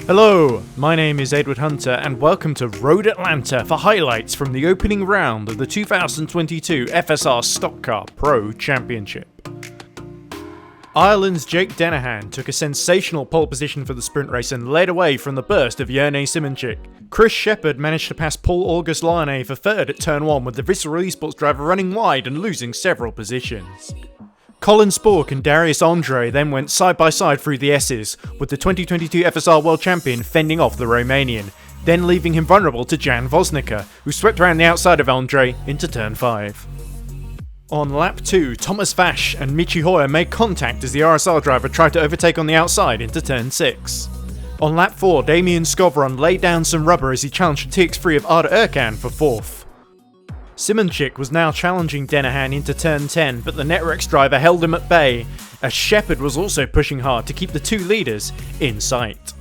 Hello, my name is Edward Hunter and welcome to Road Atlanta for highlights from the opening round of the 2022 FSR Stockcar PRO Championship. Ireland's Jake Dennehan took a sensational pole position for the sprint race and led away from the burst of Jerne Simoncic. Chris Shepherd managed to pass Paul August-Larnay for third at turn 1 with the Visceral eSports driver running wide and losing several positions. Colin Spork and Darius Andre then went side by side through the S's, with the 2022 FSR World Champion fending off the Romanian, then leaving him vulnerable to Jan Vosnica, who swept around the outside of Andre into turn 5. On lap 2, Thomas Vash and Michi Hoyer made contact as the RSR driver tried to overtake on the outside into turn 6. On lap 4, Damien Skovron laid down some rubber as he challenged the TX3 of Arda Erkan for 4th. Simoncic was now challenging Dennehan into turn 10, but the Netrex driver held him at bay, as Shepherd was also pushing hard to keep the two leaders in sight.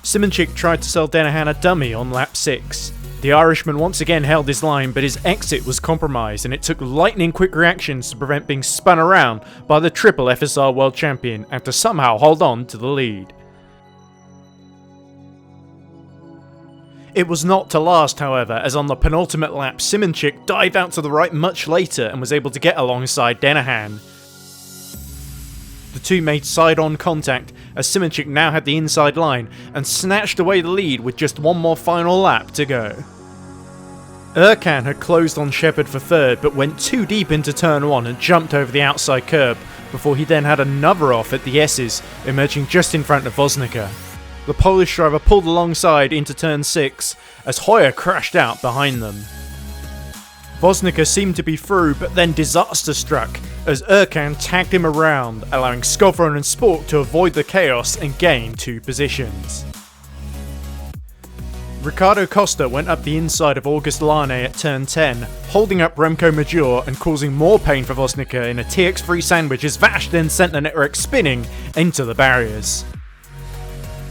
Simoncic tried to sell Dennehan a dummy on lap 6. The Irishman once again held his line, but his exit was compromised and it took lightning quick reactions to prevent being spun around by the triple FSR World Champion and to somehow hold on to the lead. It was not to last, however, as on the penultimate lap, Simoncic dived out to the right much later and was able to get alongside Dennehan. The two made side-on contact as Simoncic now had the inside line and snatched away the lead with just one more final lap to go. Erkan had closed on Shepherd for third but went too deep into turn 1 and jumped over the outside curb before he then had another off at the S's, emerging just in front of Vosnica. The Polish driver pulled alongside into turn 6 as Hoyer crashed out behind them. Vosnica seemed to be through, but then disaster struck as Erkan tagged him around, allowing Skovron and Spork to avoid the chaos and gain 2 positions. Ricardo Costa went up the inside of August-Larnay at turn 10, holding up Remco Major and causing more pain for Vosnica in a TX3 sandwich as Vash then sent the Netrex spinning into the barriers.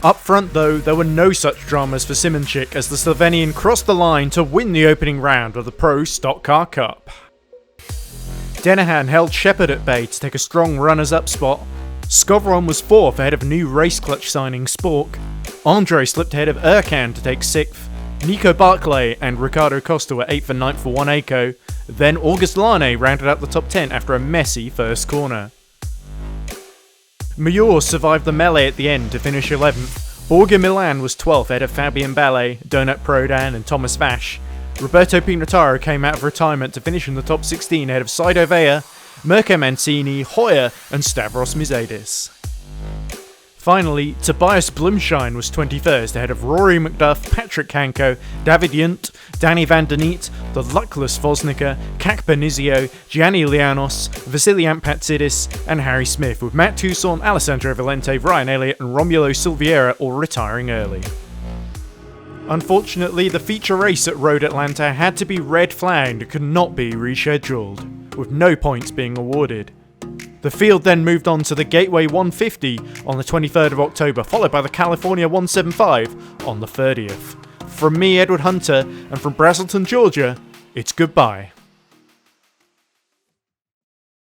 Up front though, there were no such dramas for Simoncic as the Slovenian crossed the line to win the opening round of the Pro Stockcar Cup. Dennehan held Shepherd at bay to take a strong runners-up spot. Skovron was 4th ahead of new race clutch signing Spork. Andre slipped ahead of Erkan to take 6th. Nico Barclay and Ricardo Costa were 8th and 9th for 1ACO. Then August-Larnay rounded out the top 10 after a messy first corner. Major survived the melee at the end to finish 11th. Borja Milan was 12th ahead of Fabian Ballet, Donat Prodan and Thomas Vash. Roberto Pinataro came out of retirement to finish in the top 16 ahead of Saido Vea, Mirko Mancini, Hoyer and Stavros Mizadis. Finally, Tobias Blumschein was 21st ahead of Rory McDuff, Patrick Hanko, David Yunt, Danny van der Neet, the luckless Vosnica, Kak Benizio, Gianni Lianos, Vasily Ampatsidis and Harry Smith, with Matt Toussaint, Alessandro Valente, Ryan Elliott and Romulo Silveira all retiring early. Unfortunately, the feature race at Road Atlanta had to be red flagged and could not be rescheduled, with no points being awarded. The field then moved on to the Gateway 150 on the 23rd of October, followed by the California 175 on the 30th. From me, Edward Hunter, and from Braselton, Georgia, it's goodbye.